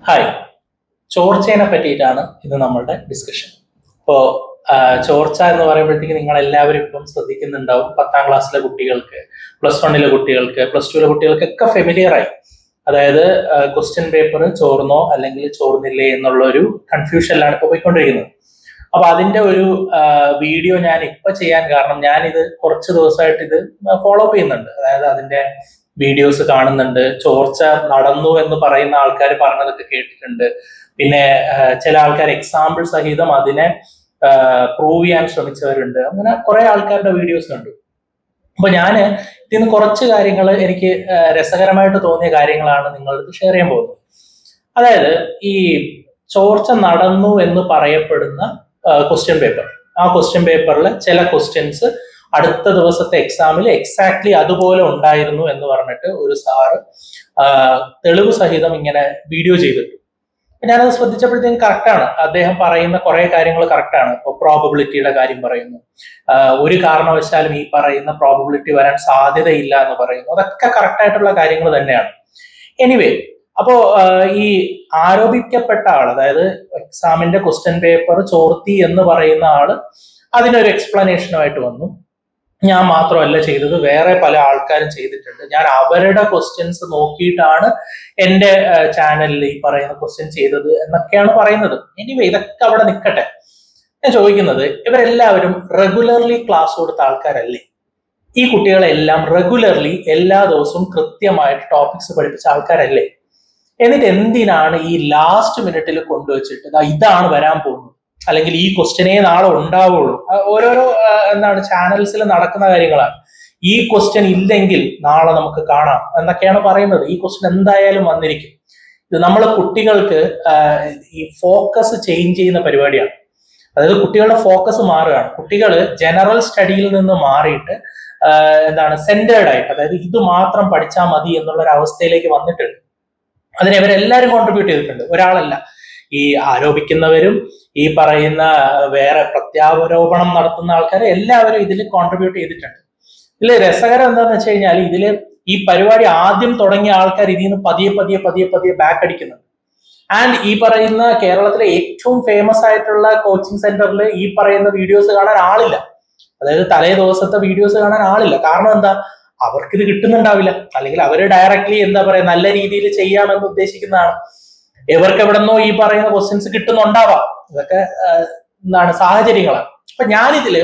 Hi, ചോർച്ചയെ പറ്റിയിട്ടാണ് ഇന്ന് നമ്മളുടെ ഡിസ്കഷൻ. ഇപ്പോൾ ചോർച്ച എന്ന് പറയുമ്പോഴത്തേക്ക് നിങ്ങൾ എല്ലാവരും ഇപ്പം ശ്രദ്ധിക്കുന്നുണ്ടാവും. 10ാം ക്ലാസ്സിലെ കുട്ടികൾക്ക്, +1 കുട്ടികൾക്ക്, +2 കുട്ടികൾക്കൊക്കെ ഫെമിലിയർ ആയി. അതായത് ക്വസ്റ്റ്യൻ പേപ്പർ ചോർന്നോ അല്ലെങ്കിൽ ചോർന്നില്ലേ എന്നുള്ള ഒരു കൺഫ്യൂഷനിലാണ് ഇപ്പോൾ പോയിക്കൊണ്ടിരിക്കുന്നത്. അപ്പൊ അതിന്റെ ഒരു വീഡിയോ ഞാൻ ഇപ്പൊ ചെയ്യാൻ കാരണം, ഞാനിത് കുറച്ച് ദിവസമായിട്ട് ഇത് ഫോളോ അപ്പ് ചെയ്യുന്നുണ്ട്. അതായത് അതിന്റെ വീഡിയോസ് കാണുന്നുണ്ട്. ചോർച്ച നടന്നു എന്ന് പറയുന്ന ആൾക്കാർ പറഞ്ഞതൊക്കെ കേട്ടിട്ടുണ്ട്. പിന്നെ ചില ആൾക്കാർ എക്സാമ്പിൾ സഹിതം അതിനെ പ്രൂവ് ചെയ്യാൻ ശ്രമിച്ചവരുണ്ട്. അങ്ങനെ കുറെ ആൾക്കാരുടെ വീഡിയോസ് കണ്ടു. അപ്പൊ ഞാൻ ഇതിന് കുറച്ച് കാര്യങ്ങൾ എനിക്ക് രസകരമായിട്ട് തോന്നിയ കാര്യങ്ങളാണ് നിങ്ങളടുത്ത് ഷെയർ ചെയ്യാൻ പോകുന്നത്. അതായത് ഈ ചോർച്ച നടന്നു എന്ന് പറയപ്പെടുന്ന ക്വസ്റ്റ്യൻ പേപ്പർ, ആ ക്വസ്റ്റ്യൻ പേപ്പറിൽ ചില ക്വസ്റ്റ്യൻസ് അടുത്ത ദിവസത്തെ എക്സാമിൽ എക്സാക്ട്ലി അതുപോലെ ഉണ്ടായിരുന്നു എന്ന് പറഞ്ഞിട്ട് ഒരു സാറ് തെളിവ് സഹിതം ഇങ്ങനെ വീഡിയോ ചെയ്തിട്ടു. ഞാനത് ശ്രദ്ധിച്ചപ്പോഴത്തേക്കും കറക്റ്റാണ്, അദ്ദേഹം പറയുന്ന കുറെ കാര്യങ്ങൾ കറക്റ്റാണ്. ഇപ്പോൾ പ്രോബബിലിറ്റിയുടെ കാര്യം പറയുന്നു, ഒരു കാരണവശാലും ഈ പറയുന്ന പ്രോബബിലിറ്റി വരാൻ സാധ്യതയില്ല എന്ന് പറയുന്നു. അതൊക്കെ കറക്റ്റായിട്ടുള്ള കാര്യങ്ങൾ തന്നെയാണ്. എനിവേ, അപ്പോ ഈ ആരോപിക്കപ്പെട്ട ആൾ, അതായത് എക്സാമിന്റെ ക്വസ്റ്റ്യൻ പേപ്പർ ചോർത്തി എന്ന് പറയുന്ന ആള് അതിനൊരു എക്സ്പ്ലനേഷനുമായിട്ട് വന്നു. ഞാൻ മാത്രമല്ല ചെയ്തത്, വേറെ പല ആൾക്കാരും ചെയ്തിട്ടുണ്ട്. ഞാൻ അവരുടെ ക്വസ്റ്റ്യൻസ് നോക്കിയിട്ടാണ് എൻ്റെ ചാനലിൽ ഈ പറയുന്ന ക്വസ്റ്റ്യൻ ചെയ്തത് എന്നൊക്കെയാണ് പറയുന്നത്. എനിവേ, ഇതൊക്കെ അവിടെ നിൽക്കട്ടെ. ഞാൻ ചോദിക്കുന്നത്, ഇവരെല്ലാവരും റെഗുലർലി ക്ലാസ് കൊടുത്ത ആൾക്കാരല്ലേ? ഈ കുട്ടികളെല്ലാം റെഗുലർലി എല്ലാ ദിവസവും കൃത്യമായിട്ട് ടോപ്പിക്സ് പഠിപ്പിച്ച ആൾക്കാരല്ലേ? എന്നിട്ട് എന്തിനാണ് ഈ ലാസ്റ്റ് മിനിറ്റിൽ കൊണ്ടുവച്ചിട്ട് ഇതാണ് വരാൻ പോകുന്നത്, അല്ലെങ്കിൽ ഈ ക്വസ്റ്റ്യനേ നാളെ ഉണ്ടാവുള്ളൂ? ഓരോരോ ചാനൽസിൽ നടക്കുന്ന കാര്യങ്ങളാണ്. ഈ ക്വസ്റ്റ്യൻ ഇല്ലെങ്കിൽ നാളെ നമുക്ക് കാണാം എന്നൊക്കെയാണ് പറയുന്നത്. ഈ ക്വസ്റ്റ്യൻ എന്തായാലും വന്നിരിക്കും. ഇത് നമ്മളെ കുട്ടികൾക്ക് ഈ ഫോക്കസ് ചേഞ്ച് ചെയ്യുന്ന പരിപാടിയാണ്. അതായത് കുട്ടികളുടെ ഫോക്കസ് മാറുകയാണ്. കുട്ടികൾ ജനറൽ സ്റ്റഡിയിൽ നിന്ന് മാറിയിട്ട് സെന്റേർഡ് ആയിട്ട്, അതായത് ഇത് മാത്രം പഠിച്ചാൽ മതി എന്നുള്ള ഒരു അവസ്ഥയിലേക്ക് വന്നിട്ടുണ്ട്. അതിന് ഇവരെല്ലാവരും കോൺട്രിബ്യൂട്ട് ചെയ്തിട്ടുണ്ട്, ഒരാളല്ല. ഈ ആരോപിക്കുന്നവരും ഈ പറയുന്ന വേറെ പ്രത്യാരോപണം നടത്തുന്ന ആൾക്കാർ എല്ലാവരും ഇതിൽ കോൺട്രിബ്യൂട്ട് ചെയ്തിട്ടുണ്ട്. ഇതിൽ രസകരം എന്താണെന്ന് വെച്ച് കഴിഞ്ഞാൽ, ഇതിൽ ഈ പരിപാടി ആദ്യം തുടങ്ങിയ ആൾക്കാർ ഇതിൽ നിന്ന് പതിയെ ബാക്ക് അടിക്കുന്നുണ്ട്. ആൻഡ് ഈ പറയുന്ന കേരളത്തിലെ ഏറ്റവും ഫേമസ് ആയിട്ടുള്ള കോച്ചിങ് സെന്ററിൽ ഈ പറയുന്ന വീഡിയോസ് കാണാൻ ആളില്ല. അതായത് തലേ ദിവസത്തെ വീഡിയോസ് കാണാൻ ആളില്ല. കാരണം എന്താ? അവർക്കിത് കിട്ടുന്നുണ്ടാവില്ല, അല്ലെങ്കിൽ അവർ ഡയറക്ട്ലി നല്ല രീതിയിൽ ചെയ്യാമെന്ന് ഉദ്ദേശിക്കുന്നതാണ്. ഇവർക്ക് എവിടെന്നോ ഈ പറയുന്ന ക്വസ്റ്റ്യൻസ് കിട്ടുന്നുണ്ടാവാം. ഇതൊക്കെ സാഹചര്യങ്ങളാണ്. അപ്പൊ ഞാനിതില്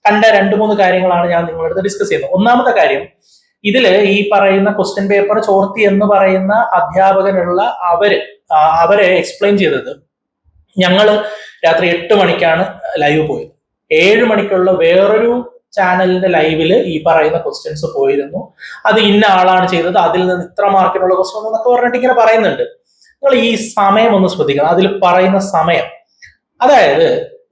കണ്ട 2-3 കാര്യങ്ങളാണ് ഞാൻ നിങ്ങളടുത്ത് ഡിസ്കസ് ചെയ്യുന്നത്. ഒന്നാമത്തെ കാര്യം, ഇതില് ഈ പറയുന്ന ക്വസ്റ്റ്യൻ പേപ്പർ ചോർത്തി എന്ന് പറയുന്ന അധ്യാപകനുള്ള അവരെ എക്സ്പ്ലെയിൻ ചെയ്തത്, ഞങ്ങള് രാത്രി 8 മണിക്കാണ് ലൈവ് പോയത്. 7 മണിക്കുള്ള വേറൊരു ചാനലിന്റെ ലൈവില് ഈ പറയുന്ന ക്വസ്റ്റ്യൻസ് പോയിരുന്നു. അത് ഇന്ന ആളാണ് ചെയ്തത്, അതിൽ നിന്ന് ഇത്ര മാർക്കിനുള്ള ക്വസ്റ്റ്യൻ എന്നൊക്കെ പറഞ്ഞിട്ട് ഇങ്ങനെ പറയുന്നുണ്ട്. നിങ്ങൾ ഈ സമയം ഒന്ന് ശ്രദ്ധിക്കണം. അതിൽ പറയുന്ന സമയം, അതായത്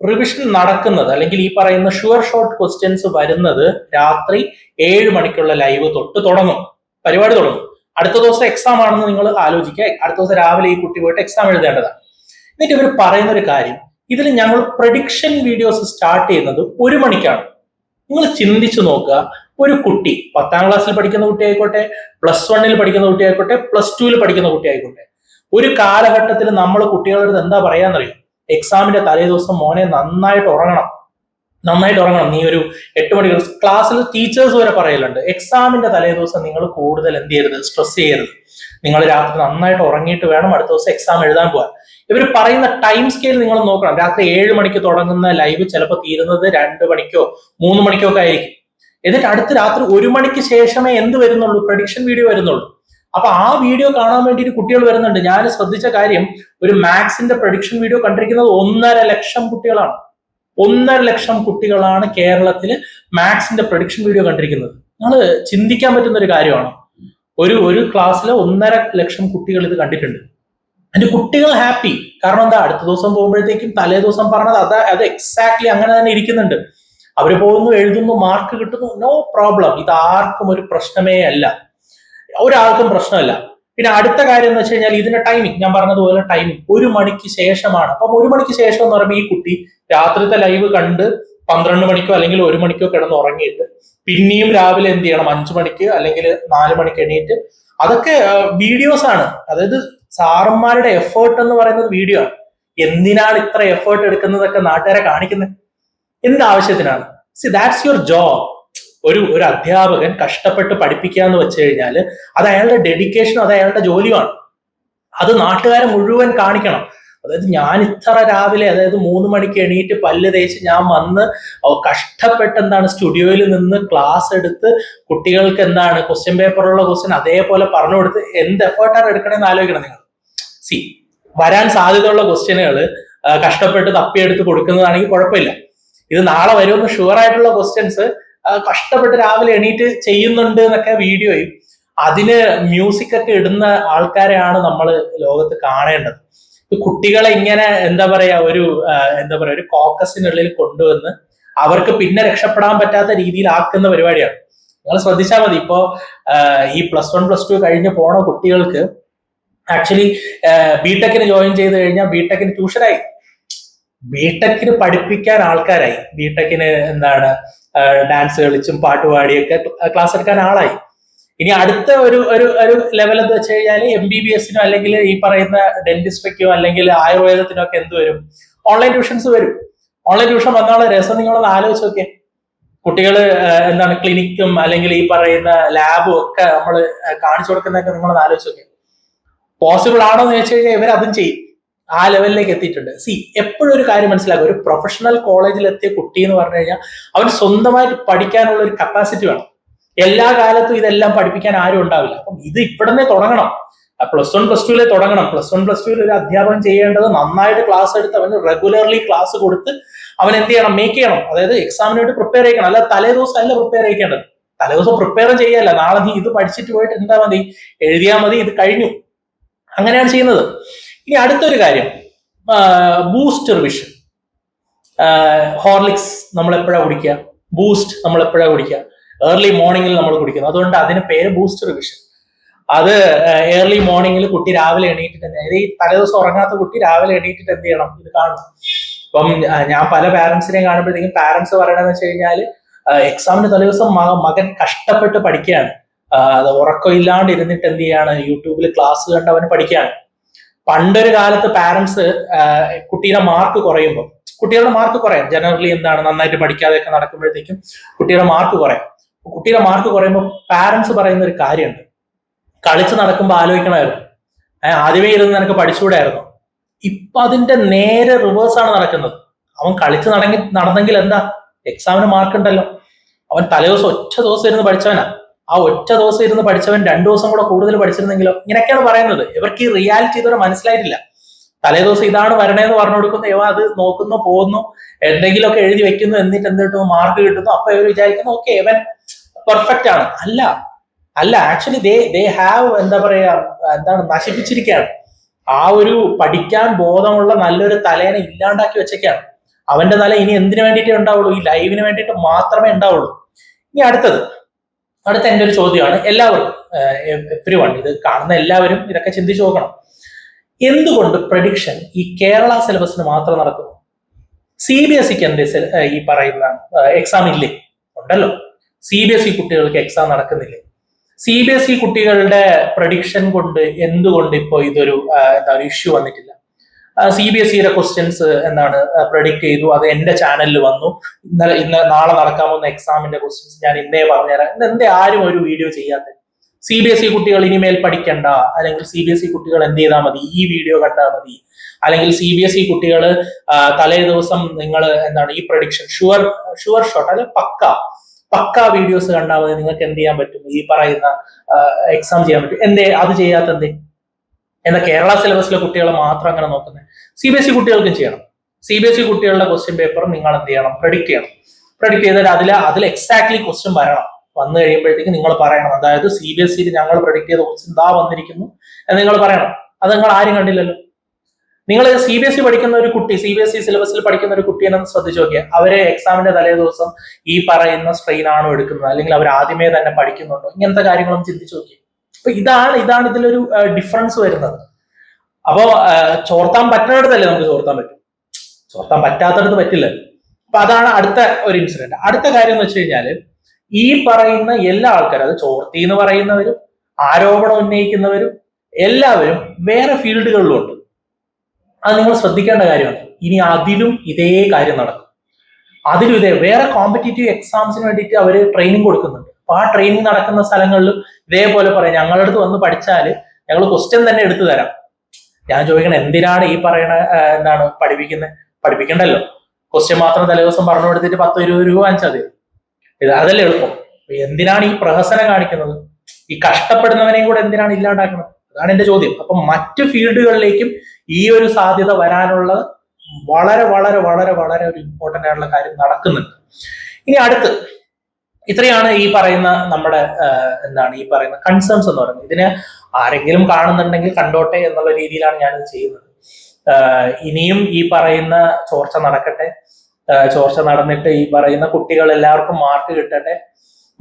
റിവിഷൻ നടക്കുന്നത്, അല്ലെങ്കിൽ ഈ പറയുന്ന ഷുവർ ഷോർട്ട് ക്വസ്റ്റ്യൻസ് വരുന്നത് രാത്രി 7 മണിക്കുള്ള ലൈവ് തൊട്ട് തുടങ്ങും, പരിപാടി തുടങ്ങും. അടുത്ത ദിവസം എക്സാം ആണെന്ന് നിങ്ങൾ ആലോചിക്കുക. അടുത്ത ദിവസം രാവിലെ ഈ കുട്ടി പോയിട്ട് എക്സാം എഴുതേണ്ടതാണ്. എന്നിട്ട് ഇവർ പറയുന്ന ഒരു കാര്യം, ഇതിൽ ഞങ്ങൾ പ്രഡിക്ഷൻ വീഡിയോസ് സ്റ്റാർട്ട് ചെയ്യുന്നത് 1 മണിക്കാണ്. നിങ്ങൾ ചിന്തിച്ചു നോക്കുക, ഒരു കുട്ടി 10ാം ക്ലാസ്സിൽ പഠിക്കുന്ന കുട്ടി ആയിക്കോട്ടെ, +1 പഠിക്കുന്ന കുട്ടി ആയിക്കോട്ടെ, +2 പഠിക്കുന്ന കുട്ടി ആയിക്കോട്ടെ, ഒരു കാലഘട്ടത്തിൽ നമ്മൾ കുട്ടികളുടെ എന്താ പറയാന്നറിയും? എക്സാമിന്റെ തലേ ദിവസം മോനെ നന്നായിട്ട് ഉറങ്ങണം. നീ ഒരു 8 മണിക്ക് ക്ലാസ്സിൽ ടീച്ചേഴ്സ് വരെ പറയലുണ്ട്, എക്സാമിന്റെ തലേ ദിവസം നിങ്ങൾ കൂടുതൽ എന്ത് ചെയ്യരുത്, സ്ട്രെസ് ചെയ്യരുത്. നിങ്ങൾ രാത്രി നന്നായിട്ട് ഉറങ്ങിയിട്ട് വേണം അടുത്ത ദിവസം എക്സാം എഴുതാൻ പോകാൻ. ഇവർ പറയുന്ന ടൈം സ്കെയിൽ നിങ്ങൾ നോക്കണം. രാത്രി 7 മണിക്ക് തുടങ്ങുന്ന ലൈവ് ചിലപ്പോൾ തീരുന്നത് 2 മണിക്കോ 3 മണിക്കോ ഒക്കെ ആയിരിക്കും. എന്നിട്ട് അടുത്ത രാത്രി 1 മണിക്ക് ശേഷമേ എന്ത് വരുന്നുള്ളൂ? പ്രഡിക്ഷൻ വീഡിയോ വരുന്നുള്ളൂ. അപ്പൊ ആ വീഡിയോ കാണാൻ വേണ്ടിയിട്ട് കുട്ടികൾ വരുന്നുണ്ട്. ഞാൻ ശ്രദ്ധിച്ച കാര്യം, ഒരു മാത്സിന്റെ പ്രഡിക്ഷൻ വീഡിയോ കണ്ടിരിക്കുന്നത് 1.5 ലക്ഷം കുട്ടികളാണ്. 1.5 ലക്ഷം കുട്ടികളാണ് കേരളത്തിൽ മാത്സിന്റെ പ്രഡിക്ഷൻ വീഡിയോ കണ്ടിരിക്കുന്നത്. നിങ്ങൾ ചിന്തിക്കാൻ പറ്റുന്ന ഒരു കാര്യമാണ്. ഒരു ക്ലാസ്സിലെ 1.5 ലക്ഷം കുട്ടികൾ ഇത് കണ്ടിട്ടുണ്ട്. അതിന്റെ കുട്ടികൾ ഹാപ്പി. കാരണം എന്താ? അടുത്ത ദിവസം പോകുമ്പോഴത്തേക്കും തലേ ദിവസം പറഞ്ഞത് അത് എക്സാക്ട്ലി അങ്ങനെ തന്നെ ഇരിക്കുന്നുണ്ട്. അവർ പോകുന്നു, എഴുതുന്നു, മാർക്ക് കിട്ടുന്നു, നോ പ്രോബ്ലം. ഇത് ആർക്കും ഒരു പ്രശ്നമേ അല്ല, ഒരാൾക്കും പ്രശ്നമല്ല. പിന്നെ അടുത്ത കാര്യം എന്ന് വെച്ച് കഴിഞ്ഞാൽ, ഇതിന്റെ ടൈമിംഗ്, ഞാൻ പറഞ്ഞതുപോലെ ടൈമിംഗ് 1 മണിക്ക് ശേഷമാണ്. അപ്പം 1 മണിക്ക് ശേഷം എന്ന് പറയുമ്പോൾ ഈ കുട്ടി രാത്രിത്തെ ലൈവ് കണ്ട് 12 മണിക്കോ അല്ലെങ്കിൽ 1 മണിക്കോ കിടന്ന് ഉറങ്ങിയിട്ട് പിന്നെയും രാവിലെ എന്ത് ചെയ്യണം? 5 മണിക്ക് അല്ലെങ്കിൽ 4 മണിക്ക് എണീറ്റ്, അതൊക്കെ വീഡിയോസ് ആണ്. അതായത് സാറന്മാരുടെ എഫേർട്ട് എന്ന് പറയുന്നത് വീഡിയോ ആണ്. എന്തിനാണ് ഇത്ര എഫേർട്ട് എടുക്കുന്നതൊക്കെ നാട്ടുകാരെ കാണിക്കുന്നത്? എന്ത് ആവശ്യത്തിനാണ്? See that's your job. ഒരു അധ്യാപകൻ കഷ്ടപ്പെട്ട് പഠിപ്പിക്കുക എന്ന് വെച്ച് കഴിഞ്ഞാൽ അത് അയാളുടെ ഡെഡിക്കേഷനും അത് അയാളുടെ ജോലിയുമാണ്. അത് നാട്ടുകാരെ മുഴുവൻ കാണിക്കണം. അതായത് ഞാൻ ഇത്ര രാവിലെ, അതായത് 3 മണിക്ക് എണീറ്റ് പല്ല് തേച്ച് ഞാൻ വന്ന് കഷ്ടപ്പെട്ട് എന്താണ് സ്റ്റുഡിയോയിൽ നിന്ന് ക്ലാസ് എടുത്ത് കുട്ടികൾക്ക് എന്താണ് ക്വസ്റ്റ്യൻ പേപ്പറുള്ള ക്വസ്റ്റ്യൻ അതേപോലെ പറഞ്ഞു കൊടുത്ത് എന്ത് എഫേർട്ടാണ് എടുക്കണമെന്ന് ആലോചിക്കണം നിങ്ങൾ. സി വരാൻ സാധ്യതയുള്ള ക്വസ്റ്റ്യനുകൾ കഷ്ടപ്പെട്ട് തപ്പിയെടുത്ത് കൊടുക്കുന്നതാണെങ്കിൽ കുഴപ്പമില്ല. ഇത് നാളെ വരുമെന്ന് ഷുവർ ആയിട്ടുള്ള ക്വസ്റ്റ്യൻസ് കഷ്ടപ്പെട്ട് രാവിലെ എണീറ്റ് ചെയ്യുന്നുണ്ട് എന്നൊക്കെ വീഡിയോയും അതിന് മ്യൂസിക് ഒക്കെ ഇടുന്ന ആൾക്കാരെയാണ് നമ്മൾ ലോകത്ത് കാണേണ്ടത്. കുട്ടികളെ ഇങ്ങനെ എന്താ പറയാ ഒരു കോക്കസിനുള്ളിൽ കൊണ്ടുവന്ന് അവർക്ക് പിന്നെ രക്ഷപ്പെടാൻ പറ്റാത്ത രീതിയിൽ ആക്കുന്ന പരിപാടിയാണ്. നിങ്ങൾ ശ്രദ്ധിച്ചാൽ മതി. ഇപ്പോ ഈ +1 +2 കഴിഞ്ഞ് പോണ കുട്ടികൾക്ക് ആക്ച്വലി ബിടെക്കിന് ജോയിൻ ചെയ്ത് കഴിഞ്ഞാൽ ബിടെക്കിന് ട്യൂഷനായി, ബിടെക്കിന് പഠിപ്പിക്കാൻ ആൾക്കാരായി, ബിടെക്കിന് എന്താണ് ഡാൻസ് കളിച്ചും പാട്ടുപാടിയൊക്കെ ക്ലാസ് എടുക്കാൻ ആളായി. ഇനി അടുത്ത ഒരു ലെവൽ എന്ന് വെച്ച് കഴിഞ്ഞാൽ MBBS-നോ അല്ലെങ്കിൽ ഈ പറയുന്ന ഡെന്റിസ്ട്രിക്കോ അല്ലെങ്കിൽ ആയുർവേദത്തിനോ ഒക്കെ എന്ത് വരും? ഓൺലൈൻ ട്യൂഷൻസ് വരും. ഓൺലൈൻ ട്യൂഷൻ വന്നുള്ള രസം നിങ്ങളൊന്ന് ആലോചിച്ച് നോക്കിയേ. കുട്ടികൾ എന്താണ് ക്ലിനിക്കും അല്ലെങ്കിൽ ഈ പറയുന്ന ലാബും ഒക്കെ നമ്മൾ കാണിച്ചു കൊടുക്കുന്നതൊക്കെ നിങ്ങളൊന്ന് ആലോചിച്ച് നോക്കിയേ. പോസിബിൾ ആണോ എന്ന് വെച്ച് കഴിഞ്ഞാൽ ഇവർ അതും ചെയ്യും. ആ ലെവലിലേക്ക് എത്തിയിട്ടുണ്ട്. സി എപ്പോഴും ഒരു കാര്യം മനസ്സിലാക്കുക, ഒരു പ്രൊഫഷണൽ കോളേജിൽ എത്തിയ കുട്ടി എന്ന് പറഞ്ഞു കഴിഞ്ഞാൽ അവൻ സ്വന്തമായിട്ട് പഠിക്കാനുള്ള ഒരു കപ്പാസിറ്റി വേണം. എല്ലാ കാലത്തും ഇതെല്ലാം പഠിപ്പിക്കാൻ ആരും ഉണ്ടാവില്ല. അപ്പം ഇത് ഇവിടുന്ന് തുടങ്ങണം. +1 +2 തുടങ്ങണം. +1 +2 ഒരു അധ്യാപകൻ ചെയ്യേണ്ടത് നന്നായിട്ട് ക്ലാസ് എടുത്ത് അവന് റെഗുലർലി ക്ലാസ് കൊടുത്ത് അവൻ എന്ത് ചെയ്യണം? മേക്ക് ചെയ്യണം. അതായത് എക്സാമിന് വേണ്ടി പ്രിപ്പയർ ചെയ്യണം. അല്ല തലേദിവസം അല്ല പ്രിപ്പയർ ചെയ്യേണ്ടത്. തലേദിവസം പ്രിപ്പയർ ചെയ്യല്ല, നാളെ നീ ഇത് പഠിച്ചിട്ട് പോയിട്ട് എന്താ മതി, എഴുതിയാൽ മതി, ഇത് കഴിഞ്ഞു. അങ്ങനെയാണ് ചെയ്യുന്നത്. ഇനി അടുത്തൊരു കാര്യം, ബൂസ്റ്റ് റിവിഷൻ. ഹോർലിക്സ് നമ്മൾ എപ്പോഴാണ് കുടിക്കുക? ബൂസ്റ്റ് നമ്മൾ എപ്പോഴാണ് കുടിക്കുക? ഏർലി മോർണിംഗിൽ നമ്മൾ കുടിക്കുന്നത്. അതുകൊണ്ട് അതിന് പേര് ബൂസ്റ്റ് റിവിഷൻ. അത് ഏർലി മോർണിംഗിൽ കുട്ടി രാവിലെ എണീറ്റിട്ട്, അതായത് ഈ തലേദിവസം ഉറങ്ങാത്ത കുട്ടി രാവിലെ എണീറ്റിട്ട് എന്ത് ചെയ്യണം? ഇത് കാണണം. ഇപ്പം ഞാൻ പല പാരന്റ്സിനെയും കാണുമ്പോഴത്തേക്കും പാരന്റ്സ് പറയണമെന്ന് വെച്ച് കഴിഞ്ഞാൽ എക്സാമിന് തലേദിവസം മകൻ കഷ്ടപ്പെട്ട് പഠിക്കുകയാണ്, അത് ഉറക്കമില്ലാണ്ട് ഇരുന്നിട്ട് എന്ത് ചെയ്യാണ്? യൂട്യൂബിൽ ക്ലാസ് കണ്ട് അവന് പഠിക്കുകയാണ്. പണ്ടൊരു കാലത്ത് പാരന്റ്സ് കുട്ടിയുടെ മാർക്ക് കുറയുമ്പോൾ, കുട്ടികളുടെ മാർക്ക് കുറയാം ജനറലി, എന്താണ് നന്നായിട്ട് പഠിക്കാതെയൊക്കെ നടക്കുമ്പോഴത്തേക്കും കുട്ടിയുടെ മാർക്ക് കുറയാം. കുട്ടിയുടെ മാർക്ക് കുറയുമ്പോൾ പാരന്റ്സ് പറയുന്ന ഒരു കാര്യമുണ്ട്, കളിച്ച് നടക്കുമ്പോൾ ആലോചിക്കണമായിരുന്നു, ആദ്യമേ ഇരുന്ന് നിനക്ക് പഠിച്ചുകൂടായിരുന്നു. ഇപ്പൊ അതിന്റെ നേരെ റിവേഴ്സ് ആണ് നടക്കുന്നത്. അവൻ കളിച്ച് നടന്നെങ്കിൽ എന്താ, എക്സാമിന് മാർക്ക് ഉണ്ടല്ലോ. അവൻ തലേദിവസം ഒറ്റ ദിവസം ഇരുന്ന് പഠിച്ചവനാ. ആ ഒറ്റ ദിവസം ഇരുന്ന് പഠിച്ചവൻ 2 ദിവസം കൂടെ കൂടുതൽ പഠിച്ചിരുന്നെങ്കിലോ? ഇങ്ങനെയൊക്കെയാണ് പറയുന്നത്. ഇവർക്ക് ഈ റിയാലിറ്റി ഇതുവരെ മനസ്സിലായിട്ടില്ല. തലേദിവസം ഇതാണ് വരണേന്ന് പറഞ്ഞു കൊടുക്കുന്നു, ഇവ അത് നോക്കുന്നു, പോകുന്നു, എന്തെങ്കിലുമൊക്കെ എഴുതി വെക്കുന്നു, എന്നിട്ട് എന്ത് കിട്ടുന്നു? മാർക്ക് കിട്ടുന്നു. അപ്പൊ ഇവർ വിചാരിക്കുന്നു ഓക്കെ ഇവൻ പെർഫെക്റ്റ് ആണ്. അല്ല ആക്ച്വലി ദേ ഹാവ് എന്താ പറയാ, എന്താണ് നശിപ്പിച്ചിരിക്കുകയാണ്. ആ ഒരു പഠിക്കാൻ ബോധമുള്ള നല്ലൊരു തലേനെ ഇല്ലാണ്ടാക്കി വെച്ചേക്കാണ്. അവന്റെ തല ഇനി എന്തിനു വേണ്ടിയിട്ടേ ഉണ്ടാവുള്ളൂ? ഈ ലൈവിന് വേണ്ടിയിട്ട് മാത്രമേ ഉണ്ടാവുള്ളൂ. ഇനി അടുത്ത എൻ്റെ ഒരു ചോദ്യമാണ്, എല്ലാവർക്കും, എവ്രിവൺ, ഇത് കാണുന്ന എല്ലാവരും ഇതൊക്കെ ചിന്തിച്ചു നോക്കണം. എന്തുകൊണ്ട് പ്രഡിക്ഷൻ ഈ കേരള സിലബസിന് മാത്രം നടക്കുന്നു? CBSEക്ക് എന്ത് ഈ പറയുന്ന എക്സാം ഇല്ലേ? ഉണ്ടല്ലോ. CBSE കുട്ടികൾക്ക് എക്സാം നടക്കുന്നില്ലേ? CBSE കുട്ടികളുടെ പ്രഡിക്ഷൻ കൊണ്ട് എന്തുകൊണ്ട് ഇപ്പോൾ ഇതൊരു ഇഷ്യൂ വന്നിട്ടില്ല? CBSEയുടെ ക്വസ്റ്റ്യൻസ് എന്താണ് പ്രഡിക്ട് ചെയ്തു, അത് എന്റെ ചാനലിൽ വന്നു, നാളെ നടക്കാൻ പോകുന്ന എക്സാമിന്റെ ക്വസ്റ്റ്യൻസ് ഞാൻ ഇന്നേ പറഞ്ഞുതരാം. ഇതെന്തേ ആരും ഒരു വീഡിയോ ചെയ്യാത്തത്? CBSE കുട്ടികൾ ഇനിമേൽ പഠിക്കണ്ട, അല്ലെങ്കിൽ CBSE കുട്ടികൾ എന്ത് ചെയ്താൽ മതി, ഈ വീഡിയോ കണ്ടാൽ മതി, അല്ലെങ്കിൽ CBSE കുട്ടികൾ തലേ ദിവസം നിങ്ങൾ എന്താണ് ഈ പ്രഡിക്ഷൻ ഷുവർ ഷോട്ട് അല്ലെങ്കിൽ പക്ക വീഡിയോസ് കണ്ടാൽ മതി, നിങ്ങൾക്ക് എന്ത് ചെയ്യാൻ പറ്റും, ഈ പറയുന്ന എക്സാം ചെയ്യാൻ പറ്റും. അത് ചെയ്യാത്തത് എന്നാൽ കേരള സിലബസിലെ കുട്ടികളെ മാത്രം അങ്ങനെ നോക്കുന്നത്? CBSE കുട്ടികൾക്കും ചെയ്യണം. CBSE കുട്ടികളുടെ ക്വസ്റ്റ്യൻ പേപ്പർ നിങ്ങൾ എന്ത് ചെയ്യണം? പ്രഡിക്ട് ചെയ്യണം. പ്രഡിക്ട് ചെയ്താൽ അതിൽ എക്സാക്ട്ലി ക്വസ്റ്റ്യൻ വന്നു കഴിയുമ്പോഴത്തേക്ക് നിങ്ങൾ പറയണം, അതായത് CBSEയിൽ ഞങ്ങൾ പ്രഡിക്ട് ചെയ്ത ക്വസ്റ്റ്യൻ ഇതാ വന്നിരിക്കുന്നു എന്ന് നിങ്ങൾ പറയണം. അത് നിങ്ങൾ ആരും കണ്ടില്ലല്ലോ. നിങ്ങൾ CBSE പഠിക്കുന്ന ഒരു കുട്ടി, CBSE സിലബസിൽ പഠിക്കുന്ന ഒരു കുട്ടിയെന്ന് ശ്രദ്ധിച്ചു നോക്കിയാൽ അവരെ എക്സാമിന്റെ തലേ ദിവസം ഈ പറയുന്ന സ്ട്രെയിൻ ആണോ എടുക്കുന്നത്, അല്ലെങ്കിൽ അവർ ആദ്യമേ തന്നെ പഠിക്കുന്നുണ്ടോ, ഇങ്ങനത്തെ കാര്യങ്ങളും ചിന്തിച്ചു നോക്കി. അപ്പൊ ഇതാണ് ഇതിലൊരു ഡിഫറൻസ് വരുന്നത്. അപ്പോ ചോർത്താൻ പറ്റുന്നിടത്തല്ലേ നമുക്ക് ചോർത്താൻ പറ്റും, ചോർത്താൻ പറ്റാത്തടത്ത് പറ്റില്ലല്ലോ. അപ്പൊ അതാണ് അടുത്ത ഒരു ഇൻസിഡന്റ്. അടുത്ത കാര്യം എന്ന് വെച്ച് കഴിഞ്ഞാല്, ഈ പറയുന്ന എല്ലാ ആൾക്കാരും, അത് ചോർത്തി എന്ന് പറയുന്നവരും ആരോപണം ഉന്നയിക്കുന്നവരും എല്ലാവരും വേറെ ഫീൽഡുകളിലും ഉണ്ട്. അത് നിങ്ങൾ ശ്രദ്ധിക്കേണ്ട കാര്യമാണ്. ഇനി അതിലും ഇതേ കാര്യം നടക്കും. അതിലും ഇതേ വേറെ കോമ്പറ്റേറ്റീവ് എക്സാംസിന് വേണ്ടിയിട്ട് അവർ ട്രെയിനിങ് കൊടുക്കുന്നുണ്ട്. അപ്പൊ ആ ട്രെയിനിങ് നടക്കുന്ന സ്ഥലങ്ങളിലും ഇതേപോലെ പറയാം, ഞങ്ങളുടെ അടുത്ത് വന്ന് പഠിച്ചാൽ ഞങ്ങൾ ക്വസ്റ്റ്യൻ തന്നെ എടുത്തു തരാം. ഞാൻ ചോദിക്കണം, എന്തിനാണ് ഈ പറയണ എന്താണ് പഠിപ്പിക്കുന്നത്? പഠിപ്പിക്കണ്ടല്ലോ, ക്വസ്റ്റ്യൻ മാത്രം തലേദിവസം പറഞ്ഞു കൊടുത്തിട്ട് 10-20 രൂപ വാങ്ങിച്ചാൽ മതി. അതല്ലേ എളുപ്പം. എന്തിനാണ് ഈ പ്രഹസനം കാണിക്കുന്നത്? ഈ കഷ്ടപ്പെടുന്നവനെയും കൂടെ എന്തിനാണ് ഇല്ലാണ്ടാക്കുന്നത്? അതാണ് എന്റെ ചോദ്യം. അപ്പൊ മറ്റു ഫീൽഡുകളിലേക്കും ഈ ഒരു സാധ്യത വരാനുള്ള വളരെ വളരെ വളരെ വളരെ ഒരു ഇമ്പോർട്ടന്റ് ആയിട്ടുള്ള കാര്യം നടക്കുന്നുണ്ട്. ഇനി അടുത്ത് ഇത്രയാണ് ഈ പറയുന്ന നമ്മുടെ എന്താണ് ഈ പറയുന്ന കൺസേൺസ് എന്ന് പറയുന്നത്. ഇതിന് ആരെങ്കിലും കാണുന്നുണ്ടെങ്കിൽ കണ്ടോട്ടെ എന്നുള്ള രീതിയിലാണ് ഞാനിത് ചെയ്യുന്നത്. ഇനിയും ഈ പറയുന്ന ചോർച്ച നടക്കട്ടെ. ചോർച്ച നടന്നിട്ട് ഈ പറയുന്ന കുട്ടികൾ എല്ലാവർക്കും മാർക്ക് കിട്ടട്ടെ.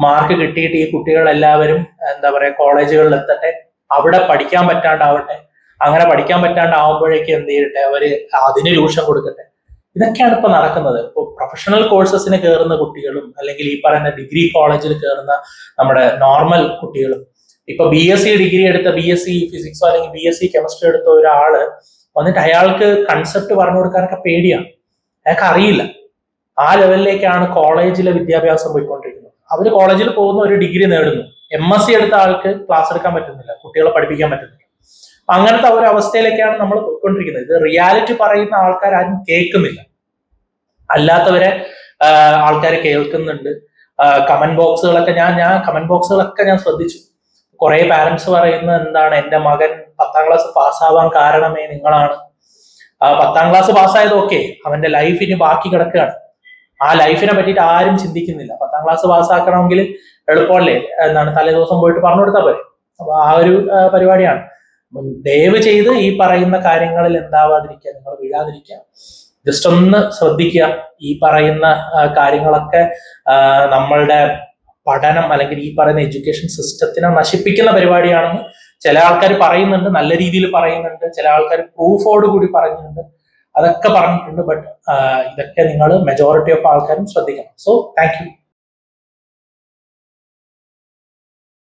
മാർക്ക് കിട്ടിയിട്ട് ഈ കുട്ടികൾ എല്ലാവരും എന്താ പറയാ കോളേജുകളിൽ എത്തട്ടെ, അവിടെ പഠിക്കാൻ പറ്റാണ്ടാവട്ടെ. അങ്ങനെ പഠിക്കാൻ പറ്റാണ്ടാവുമ്പോഴേക്കും എന്ത് ചെയ്യട്ടെ, അവര് അതിന് ട്യൂഷൻ കൊടുക്കട്ടെ. ഇതൊക്കെയാണ് ഇപ്പൊ നടക്കുന്നത്. ഇപ്പൊ പ്രൊഫഷണൽ കോഴ്സസിന് കയറുന്ന കുട്ടികളും അല്ലെങ്കിൽ ഈ പറയുന്ന ഡിഗ്രി കോളേജിൽ കയറുന്ന നമ്മുടെ നോർമൽ കുട്ടികളും, ഇപ്പൊ BSc ഡിഗ്രി എടുത്ത BSc ഫിസിക്സോ അല്ലെങ്കിൽ BSc കെമിസ്ട്രി എടുത്ത ഒരാള് വന്നിട്ട് അയാൾക്ക് കൺസെപ്റ്റ് പറഞ്ഞു കൊടുക്കാനൊക്കെ പേടിയാണ്. അയാൾക്ക് അറിയില്ല. ആ ലെവലിലേക്കാണ് കോളേജിലെ വിദ്യാഭ്യാസം പോയിക്കൊണ്ടിരിക്കുന്നത്. അവര് കോളേജിൽ പോകുന്ന ഒരു ഡിഗ്രി നേടുന്നു. MSc എടുത്ത ആൾക്ക് ക്ലാസ് എടുക്കാൻ പറ്റുന്നില്ല, കുട്ടികളെ പഠിപ്പിക്കാൻ പറ്റുന്നില്ല. അങ്ങനത്തെ ഒരു അവസ്ഥയിലേക്കാണ് നമ്മൾ പോയിക്കൊണ്ടിരിക്കുന്നത്. ഇത് റിയാലിറ്റി പറയുന്ന ആൾക്കാർ ആരും കേൾക്കുന്നില്ല, അല്ലാത്തവരെ ആൾക്കാർ കേൾക്കുന്നുണ്ട്. കമന്റ് ബോക്സുകളൊക്കെ ഞാൻ കമന്റ് ബോക്സുകളൊക്കെ ഞാൻ ശ്രദ്ധിച്ചു. കുറെ പാരന്റ്സ് പറയുന്ന എന്താണ്, എന്റെ മകൻ 10ാം ക്ലാസ് പാസ്സാവാൻ കാരണമേ നിങ്ങളാണ്. 10ാം ക്ലാസ് പാസ്സായത് ഓക്കെ, അവന്റെ ലൈഫ് ഇനി ബാക്കി കിടക്കുകയാണ്. ആ ലൈഫിനെ പറ്റിയിട്ട് ആരും ചിന്തിക്കുന്നില്ല. 10ാം ക്ലാസ് പാസ്സാക്കണമെങ്കിൽ എളുപ്പമല്ലേ, എന്താണ് തലേദിവസം പോയിട്ട് പറഞ്ഞു കൊടുത്താൽ പോരെ. അപ്പൊ ആ ഒരു പരിപാടിയാണ്. ദയവ് ചെയ്ത് ഈ പറയുന്ന കാര്യങ്ങളിൽ എന്താവാതിരിക്കുക, നിങ്ങൾ വീഴാതിരിക്കുക. ജസ്റ്റ് ഒന്ന് ശ്രദ്ധിക്കുക. ഈ പറയുന്ന കാര്യങ്ങളൊക്കെ നമ്മളുടെ പഠനം അല്ലെങ്കിൽ ഈ പറയുന്ന എഡ്യൂക്കേഷൻ സിസ്റ്റത്തിനെ നശിപ്പിക്കുന്ന പരിപാടിയാണെന്ന് ചില ആൾക്കാർ പറയുന്നുണ്ട്, നല്ല രീതിയിൽ പറയുന്നുണ്ട്. ചില ആൾക്കാർ പ്രൂഫോട് കൂടി പറയുന്നുണ്ട്. അതൊക്കെ പറഞ്ഞിട്ടുണ്ട്. ബട്ട് ഇതൊക്കെ നിങ്ങൾ മെജോറിറ്റി ഓഫ് ആൾക്കാരും ശ്രദ്ധിക്കണം. So thank you.